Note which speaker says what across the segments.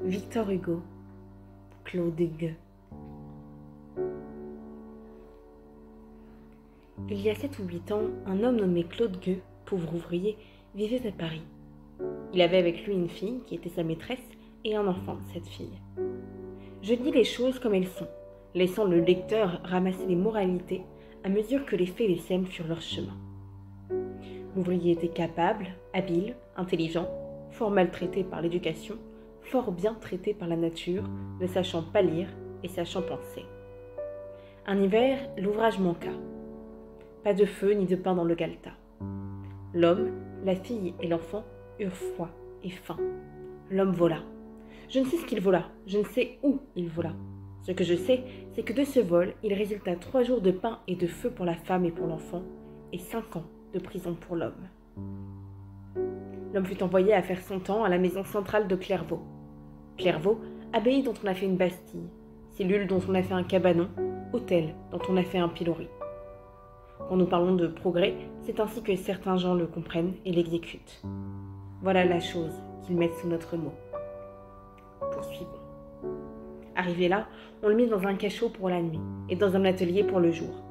Speaker 1: Victor Hugo, Claude Gueux. Il y a 7 ou 8 ans, un homme nommé Claude Gueux, pauvre ouvrier, vivait à Paris. Il avait avec lui une fille qui était sa maîtresse et un enfant de cette fille. Je dis les choses comme elles sont, laissant le lecteur ramasser les moralités à mesure que les faits les sèment sur leur chemin. L'ouvrier était capable, habile, intelligent, fort maltraité par l'éducation, fort bien traité par la nature, ne sachant pas lire et sachant penser. Un hiver, l'ouvrage manqua. Pas de feu ni de pain dans le galetas. L'homme, la fille et l'enfant eurent froid et faim. L'homme vola. Je ne sais ce qu'il vola, je ne sais où il vola. Ce que je sais, c'est que de ce vol, il résulta 3 jours de pain et de feu pour la femme et pour l'enfant, et 5 ans de prison pour l'homme. L'homme fut envoyé à faire son temps à la maison centrale de Clairvaux. Clairvaux, abbaye dont on a fait une bastille, cellule dont on a fait un cabanon, hôtel dont on a fait un pilori. Quand nous parlons de progrès, c'est ainsi que certains gens le comprennent et l'exécutent. Voilà la chose qu'ils mettent sous notre mot. Poursuivons. Arrivé là, on le mit dans un cachot pour la nuit et dans un atelier pour le jour.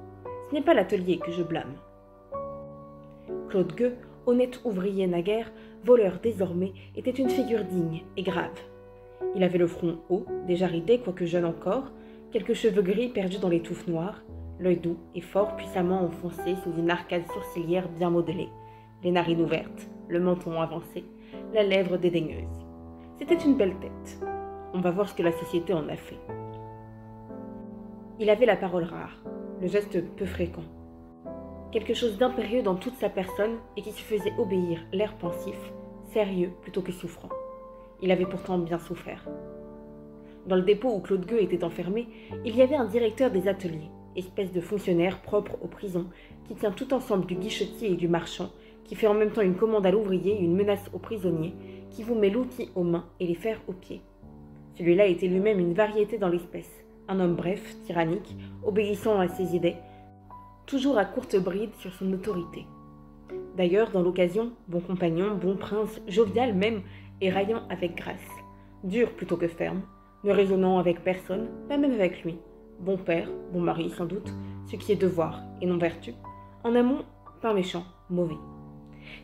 Speaker 1: Ce n'est pas l'atelier que je blâme. Claude Gueux, honnête ouvrier naguère, voleur désormais, était une figure digne et grave. Il avait le front haut, déjà ridé quoique jeune encore, quelques cheveux gris perdus dans les touffes noires, l'œil doux et fort puissamment enfoncé sous une arcade sourcilière bien modelée, les narines ouvertes, le menton avancé, la lèvre dédaigneuse. C'était une belle tête. On va voir ce que la société en a fait. Il avait la parole rare, le geste peu fréquent. Quelque chose d'impérieux dans toute sa personne et qui se faisait obéir, l'air pensif, sérieux plutôt que souffrant. Il avait pourtant bien souffert. Dans le dépôt où Claude Gueux était enfermé, il y avait un directeur des ateliers, espèce de fonctionnaire propre aux prisons, qui tient tout ensemble du guichetier et du marchand, qui fait en même temps une commande à l'ouvrier et une menace aux prisonniers, qui vous met l'outil aux mains et les fers aux pieds. Celui-là était lui-même une variété dans l'espèce, un homme bref, tyrannique, obéissant à ses idées, toujours à courte bride sur son autorité. D'ailleurs, dans l'occasion, bon compagnon, bon prince, jovial même, et raillant avec grâce, dur plutôt que ferme, ne raisonnant avec personne, pas même avec lui, bon père, bon mari sans doute, ce qui est devoir et non vertu, en amont, pas méchant, mauvais.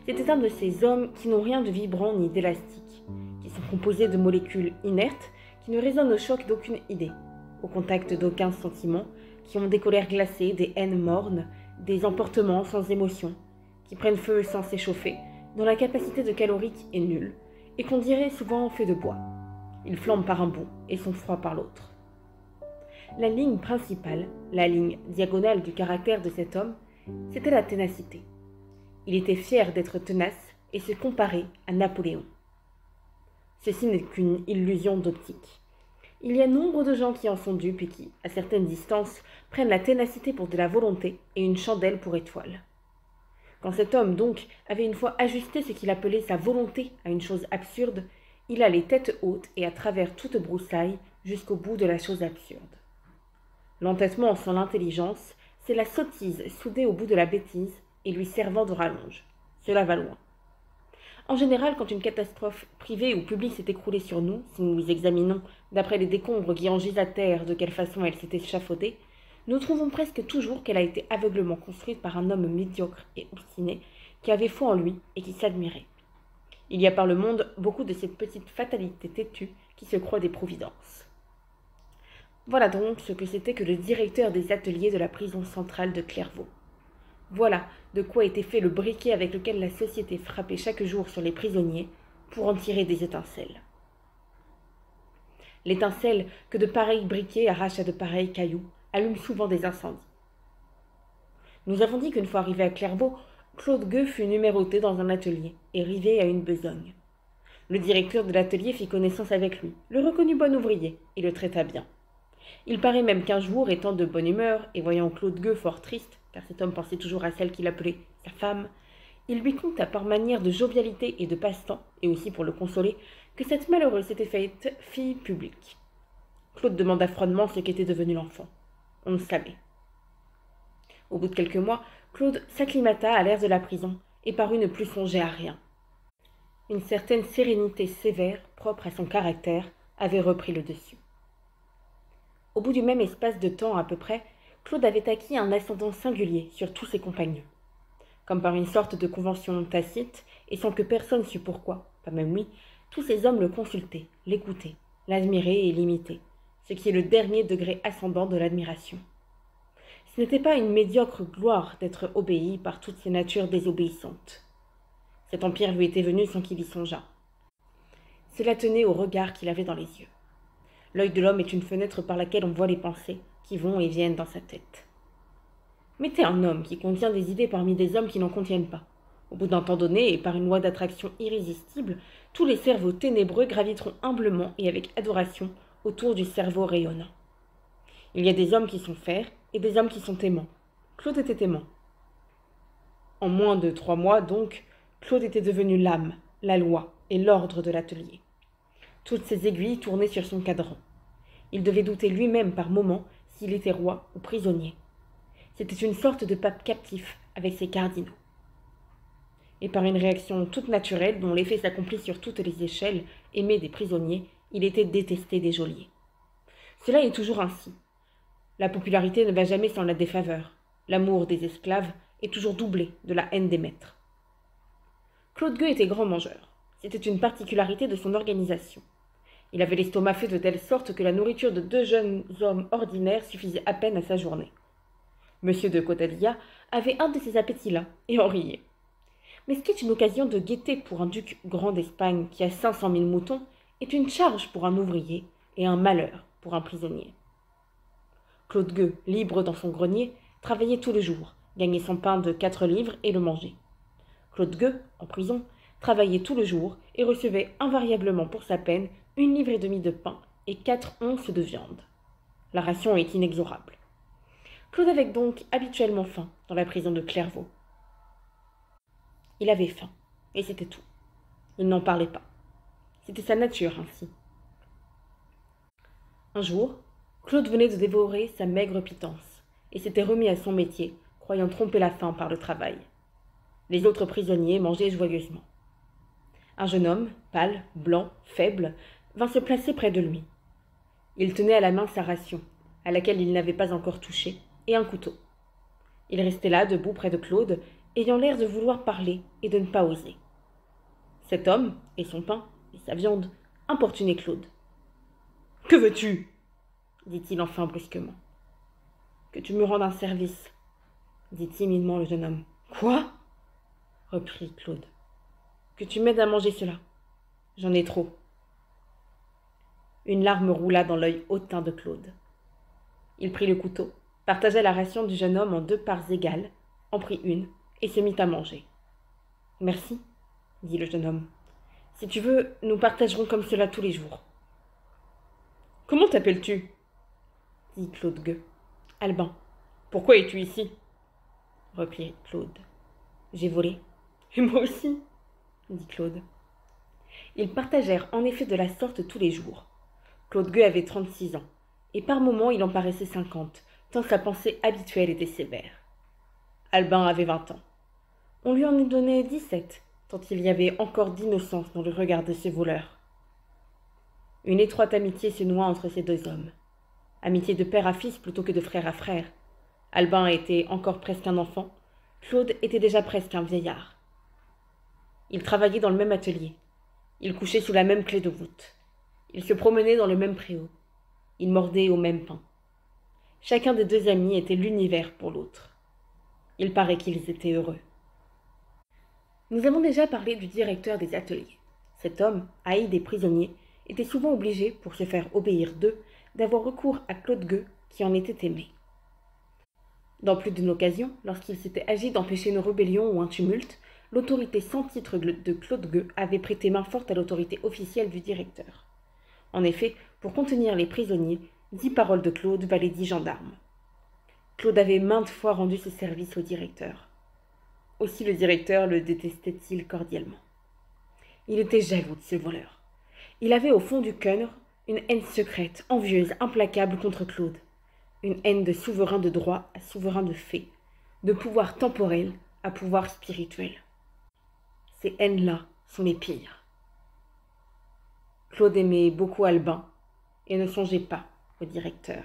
Speaker 1: C'était un de ces hommes qui n'ont rien de vibrant ni d'élastique, qui sont composés de molécules inertes, qui ne résonnent au choc d'aucune idée, au contact d'aucun sentiment, qui ont des colères glacées, des haines mornes, des emportements sans émotion, qui prennent feu sans s'échauffer, dont la capacité de calorique est nulle, et qu'on dirait souvent fait de bois. Ils flambent par un bout et sont froids par l'autre. La ligne principale, la ligne diagonale du caractère de cet homme, c'était la ténacité. Il était fier d'être tenace et se comparait à Napoléon. Ceci n'est qu'une illusion d'optique. Il y a nombre de gens qui en sont dupes et qui, à certaines distances, prennent la ténacité pour de la volonté et une chandelle pour étoile. Quand cet homme, donc, avait une fois ajusté ce qu'il appelait sa volonté à une chose absurde, il allait tête haute et à travers toute broussaille jusqu'au bout de la chose absurde. L'entêtement sans l'intelligence, c'est la sottise soudée au bout de la bêtise et lui servant de rallonge. Cela va loin. En général, quand une catastrophe privée ou publique s'est écroulée sur nous, si nous examinons, d'après les décombres qui en gisent à terre, de quelle façon elle s'est échafaudée, nous trouvons presque toujours qu'elle a été aveuglément construite par un homme médiocre et obstiné, qui avait foi en lui et qui s'admirait. Il y a par le monde beaucoup de cette petite fatalité têtue qui se croit des providences. Voilà donc ce que c'était que le directeur des ateliers de la prison centrale de Clairvaux. Voilà de quoi était fait le briquet avec lequel la société frappait chaque jour sur les prisonniers pour en tirer des étincelles. L'étincelle que de pareils briquets arrachent à de pareils cailloux allume souvent des incendies. Nous avons dit qu'une fois arrivé à Clairvaux, Claude Gueux fut numéroté dans un atelier et rivé à une besogne. Le directeur de l'atelier fit connaissance avec lui, le reconnut bon ouvrier et le traita bien. Il paraît même qu'un jour, étant de bonne humeur et voyant Claude Gueux fort triste, car cet homme pensait toujours à celle qu'il appelait sa femme, il lui conta par manière de jovialité et de passe-temps, et aussi pour le consoler, que cette malheureuse s'était faite fille publique. Claude demanda froidement ce qu'était devenu l'enfant. On le savait. Au bout de quelques mois, Claude s'acclimata à l'air de la prison et parut ne plus songer à rien. Une certaine sérénité sévère, propre à son caractère, avait repris le dessus. Au bout du même espace de temps à peu près, Claude avait acquis un ascendant singulier sur tous ses compagnons. Comme par une sorte de convention tacite, et sans que personne sût pourquoi, pas même lui, tous ces hommes le consultaient, l'écoutaient, l'admiraient et l'imitaient, ce qui est le dernier degré ascendant de l'admiration. Ce n'était pas une médiocre gloire d'être obéi par toutes ces natures désobéissantes. Cet empire lui était venu sans qu'il y songeât. Cela tenait au regard qu'il avait dans les yeux. L'œil de l'homme est une fenêtre par laquelle on voit les pensées qui vont et viennent dans sa tête. Mettez un homme qui contient des idées parmi des hommes qui n'en contiennent pas. Au bout d'un temps donné, et par une loi d'attraction irrésistible, tous les cerveaux ténébreux graviteront humblement et avec adoration autour du cerveau rayonnant. Il y a des hommes qui sont fer et des hommes qui sont aimants. Claude était aimant. En moins de 3 mois, donc, Claude était devenu l'âme, la loi et l'ordre de l'atelier. Toutes ses aiguilles tournaient sur son cadran. Il devait douter lui-même par moments s'il était roi ou prisonnier. C'était une sorte de pape captif avec ses cardinaux. Et par une réaction toute naturelle dont l'effet s'accomplit sur toutes les échelles, aimé des prisonniers, il était détesté des geôliers. Cela est toujours ainsi. La popularité ne va jamais sans la défaveur. L'amour des esclaves est toujours doublé de la haine des maîtres. Claude Gueux était grand mangeur. C'était une particularité de son organisation. Il avait l'estomac fait de telle sorte que la nourriture de 2 jeunes hommes ordinaires suffisait à peine à sa journée. Monsieur de Cotadia avait un de ces appétits-là, et en riait. Mais ce qui est une occasion de gaieté pour un duc grand d'Espagne qui a 500 000 moutons est une charge pour un ouvrier et un malheur pour un prisonnier. Claude Gueux, libre dans son grenier, travaillait tous les jours, gagnait son pain de 4 livres et le mangeait. Claude Gueux, en prison, travaillait tous les jours et recevait invariablement pour sa peine 1,5 livre de pain et 4 onces de viande. La ration est inexorable. Claude avait donc habituellement faim dans la prison de Clairvaux. Il avait faim, et c'était tout. Il n'en parlait pas. C'était sa nature ainsi. Un jour, Claude venait de dévorer sa maigre pitance, et s'était remis à son métier, croyant tromper la faim par le travail. Les autres prisonniers mangeaient joyeusement. Un jeune homme, pâle, blanc, faible, vint se placer près de lui. Il tenait à la main sa ration, à laquelle il n'avait pas encore touché, et un couteau. Il restait là, debout près de Claude, ayant l'air de vouloir parler et de ne pas oser. Cet homme, et son pain, et sa viande, importunaient Claude. « Que veux-tu » dit-il enfin brusquement. « Que tu me rendes un service, » dit timidement le jeune homme. « Quoi » reprit Claude. « Que tu m'aides à manger cela. J'en ai trop. » Une larme roula dans l'œil hautain de Claude. Il prit le couteau, partagea la ration du jeune homme en 2 parts égales, en prit une, et se mit à manger. « Merci, » dit le jeune homme. « Si tu veux, nous partagerons comme cela tous les jours. »« Comment t'appelles-tu » dit Claude Gueux. « Albin. »« Pourquoi es-tu ici » reprit Claude. « J'ai volé. »« Et moi aussi » dit Claude. Ils partagèrent en effet de la sorte tous les jours. Claude Gueux avait 36 ans, et par moments il en paraissait 50, tant sa pensée habituelle était sévère. Albin avait 20 ans. On lui en donnait 17, tant il y avait encore d'innocence dans le regard de ce voleur. Une étroite amitié se noua entre ces 2 hommes. Amitié de père à fils plutôt que de frère à frère. Albin était encore presque un enfant, Claude était déjà presque un vieillard. Ils travaillaient dans le même atelier. Ils couchaient sous la même clé de voûte. Ils se promenaient dans le même préau. Ils mordaient au même pain. Chacun des 2 amis était l'univers pour l'autre. Il paraît qu'ils étaient heureux. Nous avons déjà parlé du directeur des ateliers. Cet homme, haï des prisonniers, était souvent obligé, pour se faire obéir d'eux, d'avoir recours à Claude Gueux, qui en était aimé. Dans plus d'une occasion, lorsqu'il s'était agi d'empêcher une rébellion ou un tumulte, l'autorité sans titre de Claude Gueux avait prêté main forte à l'autorité officielle du directeur. En effet, pour contenir les prisonniers, 10 paroles de Claude valaient 10 gendarmes. Claude avait maintes fois rendu ses services au directeur. Aussi le directeur le détestait-il cordialement. Il était jaloux de ce voleur. Il avait au fond du cœur une haine secrète, envieuse, implacable contre Claude. Une haine de souverain de droit à souverain de fait, de pouvoir temporel à pouvoir spirituel. Ces haines-là sont les pires. Claude aimait beaucoup Albin et ne songez pas au directeur.